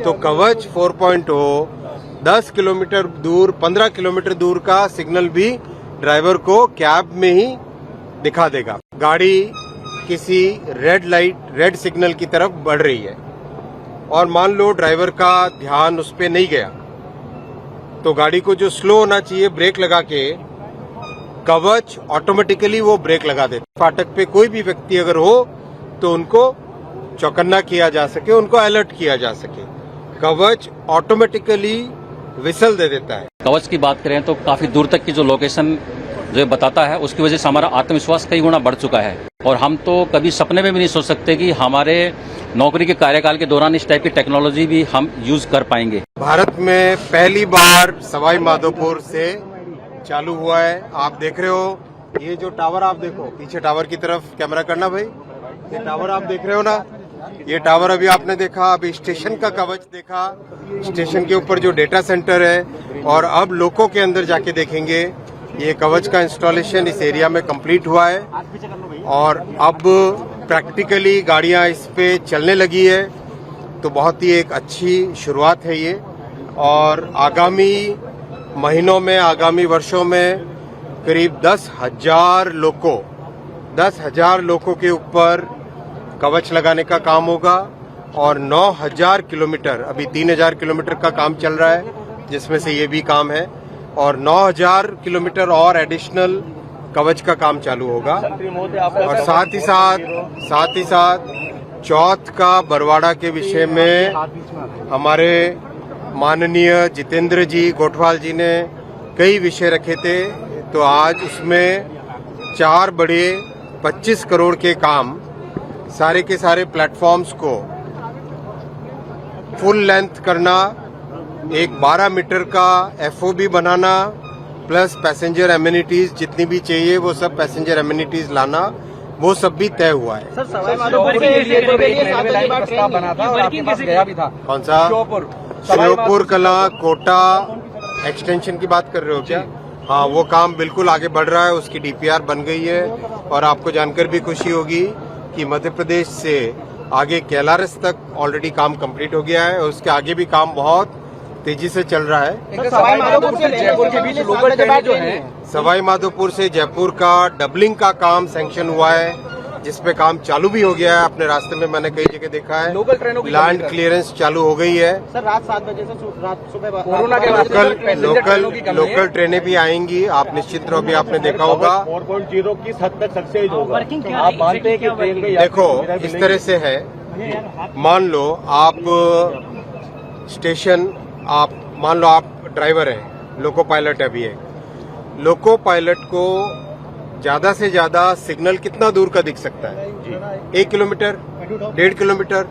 तो कवच 4.0 10 किलोमीटर दूर 15 किलोमीटर दूर का सिग्नल भी ड्राइवर को कैब में ही दिखा देगा। गाड़ी किसी रेड सिग्नल की तरफ बढ़ रही है और मान लो ड्राइवर का ध्यान उस पर नहीं गया तो गाड़ी को जो स्लो होना चाहिए ब्रेक लगा के कवच ऑटोमेटिकली वो ब्रेक लगा देता है। फाटक पे कोई भी व्यक्ति अगर हो तो उनको चौकन्ना किया जा सके, उनको अलर्ट किया जा सके। कवच ऑटोमेटिकली विसल दे देता है। कवच की बात करें तो काफी दूर तक की जो लोकेशन जो बताता है उसकी वजह से हमारा आत्मविश्वास कई गुना बढ़ चुका है और हम तो कभी सपने में भी नहीं सोच सकते कि हमारे नौकरी के कार्यकाल के दौरान इस टाइप की टेक्नोलॉजी भी हम यूज कर पाएंगे। भारत में पहली बार सवाई माधोपुर से चालू हुआ है। आप देख रहे हो ये जो टावर, आप देखो पीछे टावर की तरफ कैमरा करना भाई, ये टावर आप देख रहे हो ना, ये टावर अभी आपने देखा, अभी स्टेशन का कवच देखा, स्टेशन के ऊपर जो डेटा सेंटर है और अब लोको के अंदर जाके देखेंगे ये कवच का इंस्टॉलेशन इस एरिया में कंप्लीट हुआ है और अब प्रैक्टिकली गाड़ियां इस पे चलने लगी है। तो बहुत ही एक अच्छी शुरुआत है ये और आगामी महीनों में, आगामी वर्षों में करीब 10,000 लोगों के ऊपर कवच लगाने का काम होगा और 9,000 किलोमीटर, अभी 3,000 किलोमीटर का काम चल रहा है जिसमें से ये भी काम है और 9,000 किलोमीटर और एडिशनल कवच का काम चालू होगा। और साथ ही साथ चौथ का बरवाड़ा के विषय में हमारे माननीय जितेंद्र जी गोठवाल जी ने कई विषय रखे थे, तो आज उसमें 4 बड़े 25 करोड़ के काम सारे के सारे प्लेटफॉर्म्स को फुल लेंथ करना, एक 12 मीटर का FOB बनाना प्लस पैसेंजर एमिनिटीज जितनी भी चाहिए वो सब पैसेंजर एमिनिटीज लाना, वो सब भी तय हुआ है। सर, सवाई माधोपुर के लिए प्रस्ताव बना था और आपके पास गया भी था। कौन सा? श्योपुर कला कोटा एक्सटेंशन की बात कर रहे हो क्या? हाँ, वो काम बिल्कुल आगे बढ़ रहा है, उसकी DPR बन गई है और आपको जानकर भी खुशी होगी कि मध्य प्रदेश से आगे कैलारस तक ऑलरेडी काम कंप्लीट हो गया है और उसके आगे भी काम बहुत तेजी से चल रहा है। सवाई माधोपुर से जयपुर के बीच लोकल ट्रेन जो है, सवाई माधोपुर से जयपुर का डबलिंग का काम सैंक्शन हुआ है जिसपे काम चालू भी हो गया है। अपने रास्ते में मैंने कई जगह देखा है, लोकल ट्रेनों की लैंड क्लियरेंस चालू हो गई है। सर, रात 7 बजे से रात सुबह कोरोना के लोकल ट्रेनें भी आएंगी, आप निश्चित रहो। भी आपने देखा होगा 4.0 किस हद तक सक्सेस होगा। आप मानते हैं कि देखो इस तरह से है, मान लो आप स्टेशन, आप मान लो आप ड्राइवर हैं, लोको पायलट है, अभी है, लोको पायलट को ज्यादा से ज्यादा सिग्नल कितना दूर का दिख सकता है? 1 किलोमीटर, 1.5 किलोमीटर।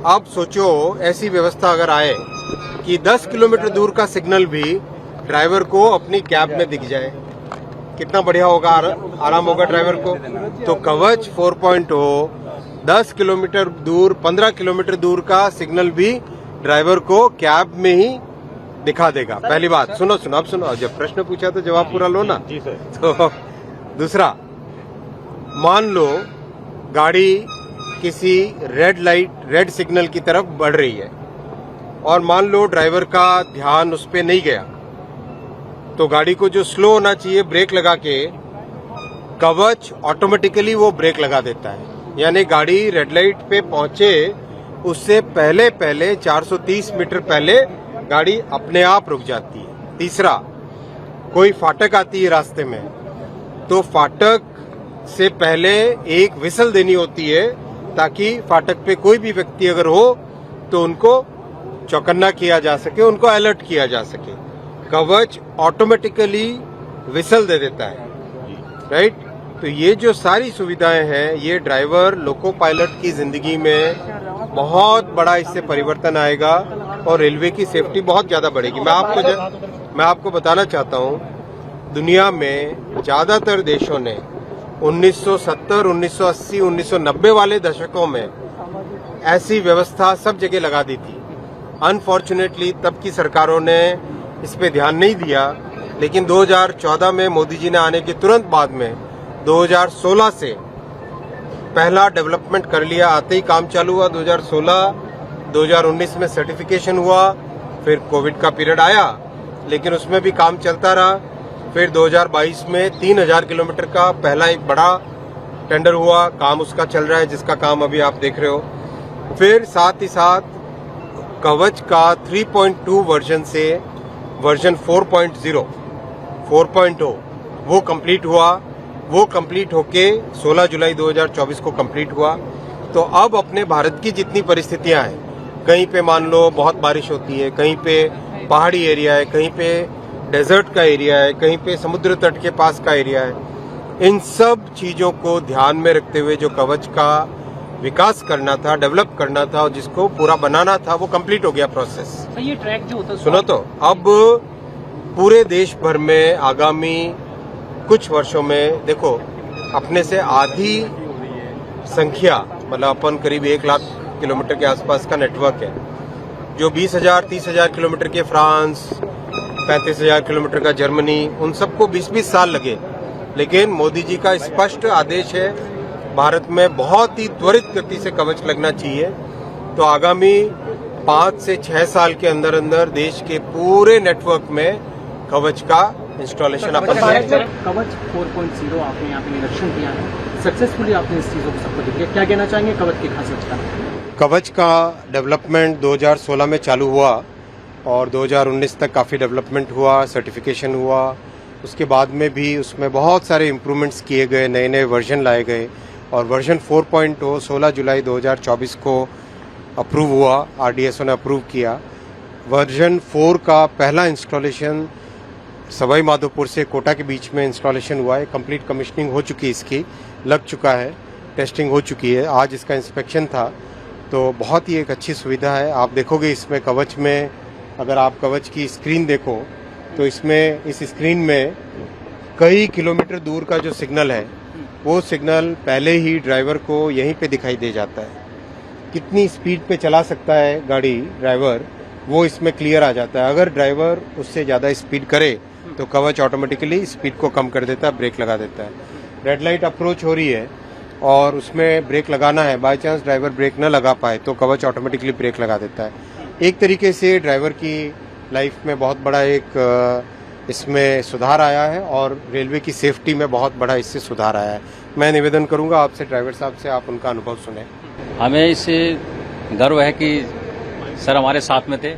अब सोचो ऐसी व्यवस्था अगर आए कि 10 किलोमीटर दूर का सिग्नल भी ड्राइवर को अपनी कैब में दिख जाए, कितना बढ़िया होगा, आराम होगा ड्राइवर को। तो कवच 4.0 10 किलोमीटर दूर 15 किलोमीटर दूर का सिग्नल भी ड्राइवर को कैब में ही दिखा देगा। पहली बात सुनो, अब सुनो, जब प्रश्न पूछा तो जवाब पूरा लो ना। जी सर। तो दूसरा, मान लो गाड़ी किसी रेड सिग्नल की तरफ बढ़ रही है और मान लो ड्राइवर का ध्यान उस पर नहीं गया तो गाड़ी को जो स्लो होना चाहिए ब्रेक लगा के कवच ऑटोमेटिकली वो ब्रेक लगा देता है, यानी गाड़ी रेड लाइट पे पहुंचे उससे पहले 430 मीटर पहले गाड़ी अपने आप रुक जाती है। तीसरा, कोई फाटक आती है रास्ते में तो फाटक से पहले एक विसल देनी होती है ताकि फाटक पे कोई भी व्यक्ति अगर हो तो उनको चौकन्ना किया जा सके, उनको अलर्ट किया जा सके। कवच ऑटोमेटिकली विसल दे देता है, राइट। तो ये जो सारी सुविधाएं हैं ये ड्राइवर लोको पायलट की जिंदगी में बहुत बड़ा इससे परिवर्तन आएगा और रेलवे की सेफ्टी बहुत ज्यादा बढ़ेगी। मैं आपको बताना चाहता हूँ, दुनिया में ज्यादातर देशों ने 1970, 1980, 1990 वाले दशकों में ऐसी व्यवस्था सब जगह लगा दी थी। अनफॉर्चुनेटली तब की सरकारों ने इस पे ध्यान नहीं दिया, लेकिन 2014 में मोदी जी ने आने के तुरंत बाद में 2016 से पहला डेवलपमेंट कर लिया, आते ही काम चालू हुआ। 2016 2019 में सर्टिफिकेशन हुआ, फिर कोविड का पीरियड आया, लेकिन उसमें भी काम चलता रहा। फिर 2022 में 3000 किलोमीटर का पहला एक बड़ा टेंडर हुआ, काम उसका चल रहा है, जिसका काम अभी आप देख रहे हो। फिर साथ ही साथ कवच का 3.2 वर्जन से वर्जन 4.0 वो कंप्लीट हुआ। वो कंप्लीट होके 16 जुलाई 2024 को कंप्लीट हुआ। तो अब अपने भारत की जितनी परिस्थितियां हैं, कहीं पे मान लो बहुत बारिश होती है, कहीं पे पहाड़ी एरिया है, कहीं पे डेजर्ट का एरिया है, कहीं पे समुद्र तट के पास का एरिया है, इन सब चीजों को ध्यान में रखते हुए जो कवच का विकास करना था, डेवलप करना था और जिसको पूरा बनाना था, वो कंप्लीट हो गया प्रोसेस। ये ट्रैक जो होता है सुनो तो, अब पूरे देश भर में आगामी कुछ वर्षों में देखो, अपने से आधी संख्या, मतलब अपन करीब 1 लाख किलोमीटर के आसपास का नेटवर्क है। जो 20,000 30,000 किलोमीटर के फ्रांस, 35,000 किलोमीटर का जर्मनी, उन सबको 20-20 साल लगे। लेकिन मोदी जी का स्पष्ट आदेश है, भारत में बहुत ही त्वरित गति से कवच लगना चाहिए। तो आगामी 5 से 6 साल के अंदर अंदर देश के पूरे नेटवर्क में कवच का इंस्टॉलेशन अपन करेंगे। कवच 4.0 आपने यहाँ पे निरीक्षण किया है, सक्सेसफुली आपने इस चीजों को सबको दिखाया, क्या कहना चाहेंगे कवच की खासियत का? कवच का डेवलपमेंट 2016 में चालू हुआ और 2019 तक काफ़ी डेवलपमेंट हुआ, सर्टिफिकेशन हुआ। उसके बाद में भी उसमें बहुत सारे इम्प्रूवमेंट्स किए गए, नए नए वर्जन लाए गए और वर्जन 4.0 16 जुलाई 2024 को अप्रूव हुआ, RDSO ने अप्रूव किया। वर्जन 4 का पहला इंस्टॉलेशन सवाई माधोपुर से कोटा के बीच में इंस्टॉलेशन हुआ है। कंप्लीट कमिश्निंग हो चुकी है, इसकी लग चुका है, टेस्टिंग हो चुकी है। आज इसका इंस्पेक्शन था, तो बहुत ही एक अच्छी सुविधा है। आप देखोगे इसमें कवच में, अगर आप कवच की स्क्रीन देखो तो इसमें, इस स्क्रीन में कई किलोमीटर दूर का जो सिग्नल है, वो सिग्नल पहले ही ड्राइवर को यहीं पे दिखाई दे जाता है। कितनी स्पीड पे चला सकता है गाड़ी ड्राइवर, वो इसमें क्लियर आ जाता है। अगर ड्राइवर उससे ज़्यादा स्पीड करे तो कवच ऑटोमेटिकली स्पीड को कम कर देता है, ब्रेक लगा देता है। रेड लाइट अप्रोच हो रही है और उसमें ब्रेक लगाना है, बाय चांस ड्राइवर ब्रेक न लगा पाए तो कवच ऑटोमेटिकली ब्रेक लगा देता है। एक तरीके से ड्राइवर की लाइफ में बहुत बड़ा एक इसमें सुधार आया है और रेलवे की सेफ्टी में बहुत बड़ा इससे सुधार आया है। मैं निवेदन करूंगा आपसे, ड्राइवर साहब से, आप उनका अनुभव सुने। हमें इससे गर्व है कि सर हमारे साथ में थे,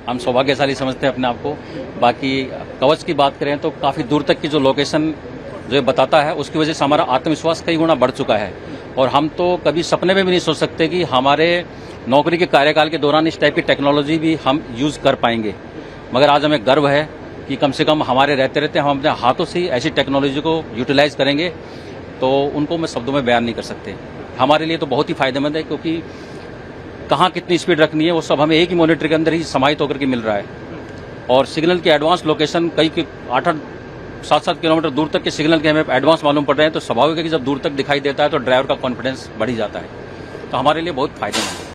हम सौभाग्यशाली समझते हैं अपने आप को। बाकी कवच की बात करें तो काफ़ी दूर तक की जो लोकेशन जो ये बताता है, उसकी वजह से हमारा आत्मविश्वास कई गुना बढ़ चुका है और हम तो कभी सपने में भी नहीं सोच सकते कि हमारे नौकरी के कार्यकाल के दौरान इस टाइप की टेक्नोलॉजी भी हम यूज़ कर पाएंगे। मगर आज हमें गर्व है कि कम से कम हमारे रहते रहते हम अपने हाथों से ही ऐसी टेक्नोलॉजी को यूटिलाइज करेंगे, तो उनको मैं शब्दों में बयान नहीं कर सकते। हमारे लिए तो बहुत ही फायदेमंद है, क्योंकि कहाँ कितनी स्पीड रखनी है वो सब हमें एक ही मॉनिटर के अंदर ही समाहित होकर के मिल रहा है। और सिग्नल के एडवांस लोकेशन कई 8-8 7-7 किलोमीटर दूर तक के सिग्नल के हमें एडवांस मालूम पड़ रहे हैं, तो स्वाभाविक है कि जब दूर तक दिखाई देता है तो ड्राइवर का कॉन्फिडेंस बढ़ ही जाता है। तो हमारे लिए बहुत फायदेमंद है।